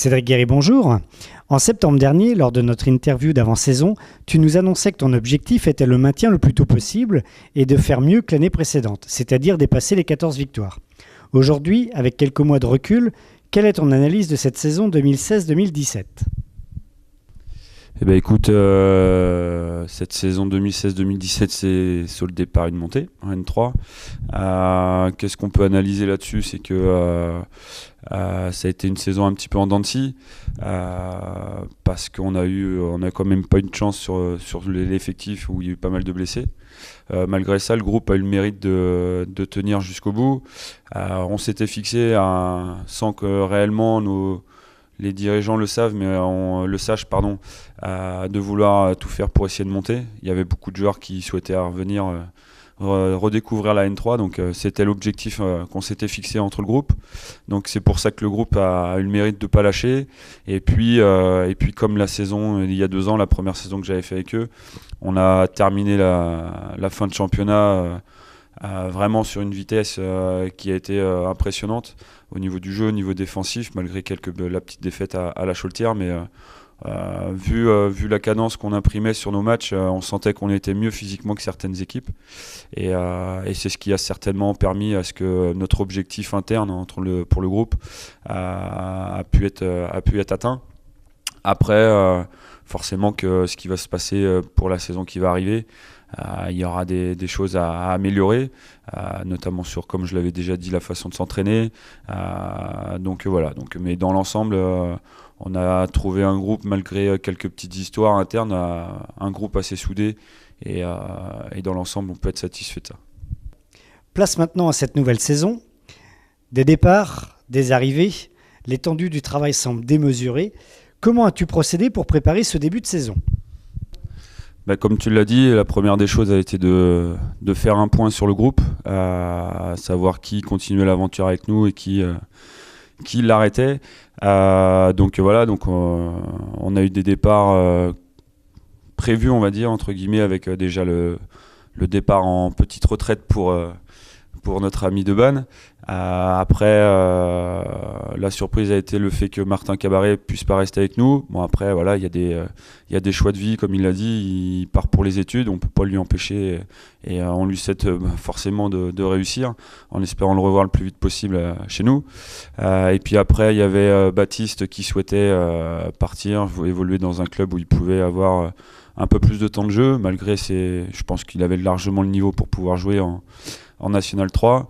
Cédric Guéry, bonjour. En septembre dernier, lors de notre interview d'avant-saison, tu nous annonçais que ton objectif était le maintien le plus tôt possible et de faire mieux que l'année précédente, c'est-à-dire dépasser les 14 victoires. Aujourd'hui, avec quelques mois de recul, quelle est ton analyse de cette saison 2016-2017 ? Eh ben écoute, cette saison 2016-2017, c'est soldé par une montée en N3. Qu'est-ce qu'on peut analyser là-dessus ? C'est que ça a été une saison un petit peu en dents de scie, parce qu'on a quand même pas une chance sur l'effectif où il y a eu pas mal de blessés. Malgré ça, le groupe a eu le mérite de tenir jusqu'au bout. On s'était fixé sans que réellement les dirigeants le savent, mais de vouloir tout faire pour essayer de monter. Il y avait beaucoup de joueurs qui souhaitaient revenir redécouvrir la N3, donc c'était l'objectif qu'on s'était fixé entre le groupe. Donc c'est pour ça que le groupe a eu le mérite de ne pas lâcher. Et puis comme la saison, il y a 2 ans, la première saison que j'avais fait avec eux, on a terminé la fin de championnat vraiment sur une vitesse qui a été impressionnante au niveau du jeu, au niveau défensif, malgré la petite défaite à la Chaultière, mais vu la cadence qu'on imprimait sur nos matchs, on sentait qu'on était mieux physiquement que certaines équipes, et c'est ce qui a certainement permis à ce que notre objectif interne pour le groupe a pu être atteint. Après, forcément que ce qui va se passer pour la saison qui va arriver, il y aura des choses à améliorer, notamment sur, comme je l'avais déjà dit, la façon de s'entraîner. Donc voilà. Mais dans l'ensemble, on a trouvé un groupe, malgré quelques petites histoires internes, un groupe assez soudé. Et dans l'ensemble, on peut être satisfait de ça. Place maintenant à cette nouvelle saison. Des départs, des arrivées, l'étendue du travail semble démesurée. Comment as-tu procédé pour préparer ce début de saison ? Comme tu l'as dit, la première des choses a été de faire un point sur le groupe, savoir qui continuait l'aventure avec nous et qui l'arrêtait. Donc on a eu des départs prévus, on va dire, entre guillemets, avec déjà le départ en petite retraite pour notre ami Deban. Après, la surprise a été le fait que Martin Cabaret puisse pas rester avec nous. Bon, après, voilà, il y a des choix de vie, comme il l'a dit. Il part pour les études, on peut pas lui empêcher, et on lui souhaite forcément de réussir, en espérant le revoir le plus vite possible chez nous. Et puis après, il y avait Baptiste qui souhaitait partir, évoluer dans un club où il pouvait avoir un peu plus de temps de jeu, malgré je pense qu'il avait largement le niveau pour pouvoir jouer en National 3.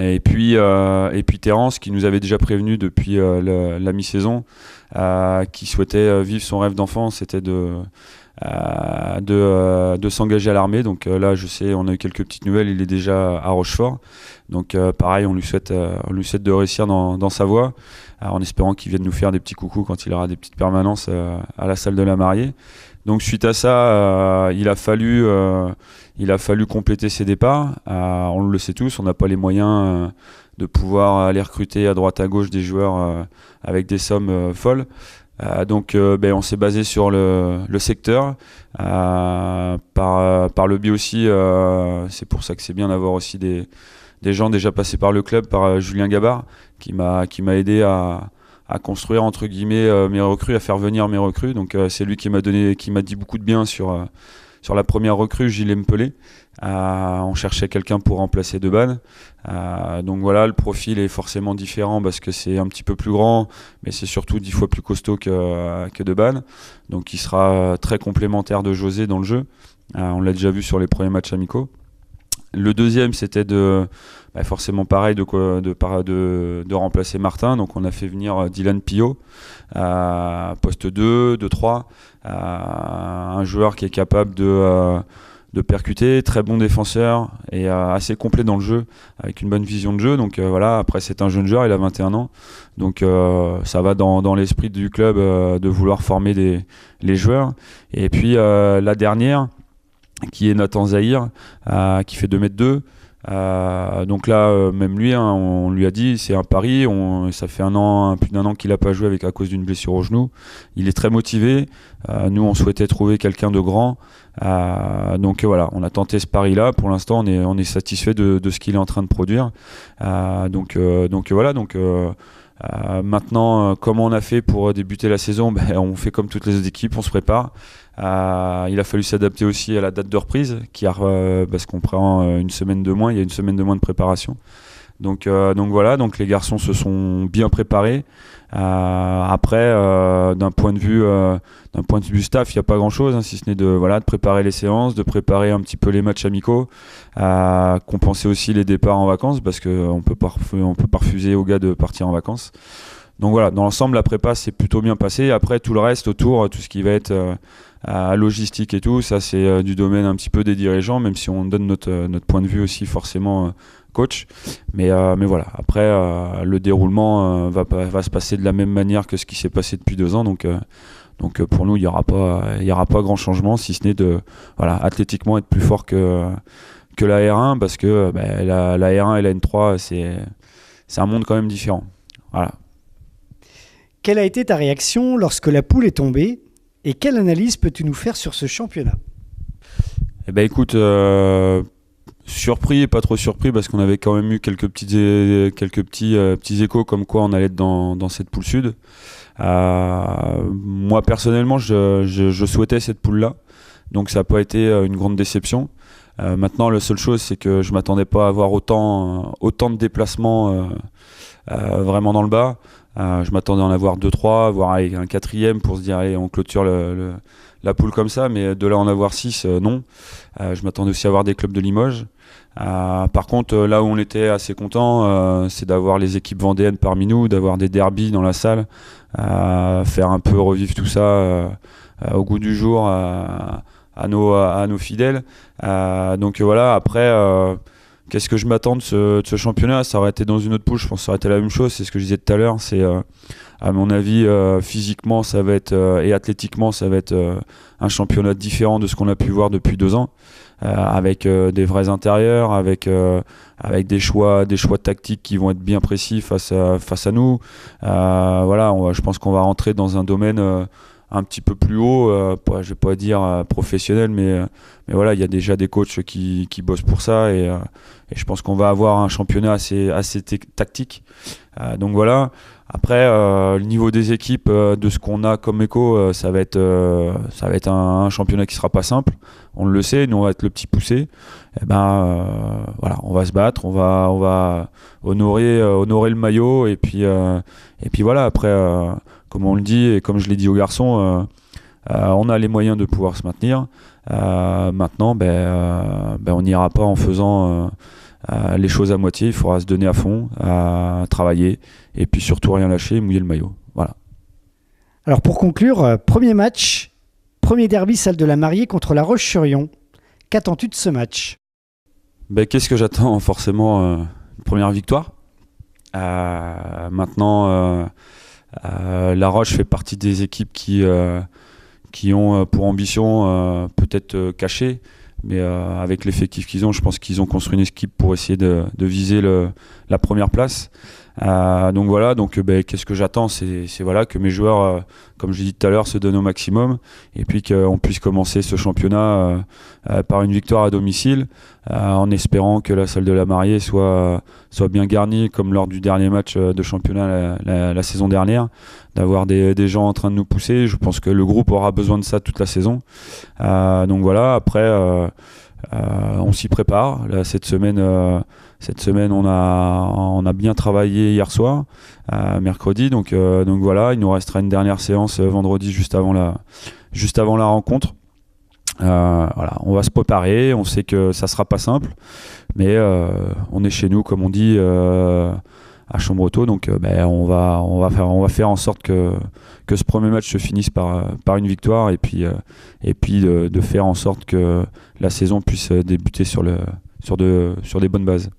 Et puis Terence, qui nous avait déjà prévenu depuis la mi-saison, qui souhaitait vivre son rêve d'enfant, c'était de s'engager à l'armée. Donc là, je sais, on a eu quelques petites nouvelles, il est déjà à Rochefort. Donc pareil, on lui souhaite de réussir dans sa voie, en espérant qu'il vienne nous faire des petits coucous quand il aura des petites permanences à la salle de la mariée. Donc suite à ça, il a fallu compléter ses départs. On le sait tous, on n'a pas les moyens de pouvoir aller recruter à droite à gauche des joueurs avec des sommes folles. Donc on s'est basé sur le secteur, par le biais aussi, c'est pour ça que c'est bien d'avoir aussi des gens déjà passés par le club, par Julien Gabard, qui m'a aidé à construire, entre guillemets, mes recrues, à faire venir mes recrues. Donc c'est lui qui m'a dit beaucoup de bien sur la première recrue, Gilles Mpelé. On cherchait quelqu'un pour remplacer Deban. Donc voilà, le profil est forcément différent parce que c'est un petit peu plus grand, mais c'est surtout 10 fois plus costaud que Deban. Donc il sera très complémentaire de José dans le jeu. On l'a déjà vu sur les premiers matchs amicaux. Le deuxième, c'était forcément pareil, de remplacer Martin. Donc on a fait venir Dylan Pillot, poste 2, 3, un joueur qui est capable de percuter, très bon défenseur et assez complet dans le jeu, avec une bonne vision de jeu. Donc voilà, après c'est un jeune joueur, il a 21 ans. Donc ça va dans l'esprit du club de vouloir former les joueurs. Et puis la dernière, qui est Nathan Zahir, qui fait 2m2. Donc là, même lui, on lui a dit, c'est un pari. Ça fait plus d'un an qu'il n'a pas joué à cause d'une blessure au genou. Il est très motivé. Nous, on souhaitait trouver quelqu'un de grand. Donc voilà, on a tenté ce pari-là. Pour l'instant, on est satisfait de ce qu'il est en train de produire. Donc voilà. Maintenant, comment on a fait pour débuter la saison? On fait comme toutes les autres équipes, on se prépare. Il a fallu s'adapter aussi à la date de reprise, parce qu'on prend une semaine de moins, il y a une semaine de moins de préparation. Donc voilà, donc les garçons se sont bien préparés. Après, d'un point de vue staff, il n'y a pas grand-chose, si ce n'est de préparer les séances, de préparer un petit peu les matchs amicaux, compenser aussi les départs en vacances, parce qu'on peut pas refuser aux gars de partir en vacances. Donc voilà, dans l'ensemble, la prépa s'est plutôt bien passée. Après, tout le reste autour, tout ce qui va être logistique et tout, ça c'est du domaine un petit peu des dirigeants, même si on donne notre point de vue aussi forcément coach. Mais voilà, après le déroulement va se passer de la même manière que ce qui s'est passé depuis 2 ans. Donc pour nous, il y aura pas grand changement, si ce n'est athlétiquement être plus fort que la R1, parce que la R1 et la N3, c'est un monde quand même différent. Voilà. Quelle a été ta réaction lorsque la poule est tombée et quelle analyse peux-tu nous faire sur ce championnat? Écoute, surpris et pas trop surpris, parce qu'on avait quand même eu quelques petits échos comme quoi on allait être dans cette poule sud. Moi personnellement, je souhaitais cette poule-là, donc ça n'a pas été une grande déception. Maintenant, la seule chose, c'est que je m'attendais pas à avoir autant de déplacements vraiment dans le bas. Je m'attendais à en avoir 2-3, voire avec un 4e pour se dire allez, on clôture la poule comme ça, mais de là en avoir 6, non. Je m'attendais aussi à avoir des clubs de Limoges. Par contre, là où on était assez content, c'est d'avoir les équipes vendéennes parmi nous, d'avoir des derbies dans la salle, faire un peu revivre tout ça au goût du jour à nos fidèles. Donc voilà, après, qu'est-ce que je m'attends de ce championnat? Ça aurait été dans une autre poule, je pense que ça aurait été la même chose. C'est ce que je disais tout à l'heure. C'est, à mon avis, physiquement ça va être, et athlétiquement, ça va être un championnat différent de ce qu'on a pu voir depuis 2 ans. Avec des vrais intérieurs, avec des choix tactiques qui vont être bien précis face à nous. Je pense qu'on va rentrer dans un domaine un petit peu plus haut, je vais pas dire professionnel, mais voilà, il y a déjà des coachs qui bossent pour ça, et je pense qu'on va avoir un championnat assez tactique. Donc voilà. Après, le niveau des équipes, de ce qu'on a comme écho, ça va être un championnat qui sera pas simple. On le sait, nous on va être le petit poussé. On va se battre, on va honorer le maillot, et puis voilà. Après, comme on le dit et comme je l'ai dit aux garçons, on a les moyens de pouvoir se maintenir. Maintenant, on n'ira pas en faisant les choses à moitié. Il faudra se donner à fond, travailler, et puis surtout rien lâcher, mouiller le maillot. Voilà. Alors pour conclure, premier match, premier derby, salle de la Mariée contre La Roche-sur-Yon. Qu'attends-tu de ce match? Qu'est-ce que j'attends? Forcément, une première victoire. Maintenant, La Roche fait partie des équipes qui ont pour ambition, peut-être cachée, mais avec l'effectif qu'ils ont, je pense qu'ils ont construit une équipe pour essayer de viser la première place. Donc voilà, qu'est-ce que j'attends? C'est que mes joueurs, comme je l'ai dit tout à l'heure, se donnent au maximum, et puis qu'on puisse commencer ce championnat par une victoire à domicile, en espérant que la salle de la Mariée soit bien garnie, comme lors du dernier match de championnat la saison dernière, d'avoir des gens en train de nous pousser. Je pense que le groupe aura besoin de ça toute la saison. Donc voilà, après on s'y prépare. Là, cette semaine on a bien travaillé hier soir, mercredi, donc voilà, il nous restera une dernière séance vendredi juste avant la rencontre. On va se préparer, on sait que ça sera pas simple, mais on est chez nous, comme on dit, à Chambretot, donc on va faire en sorte que ce premier match se finisse par une victoire, et puis de faire en sorte que la saison puisse débuter sur des bonnes bases.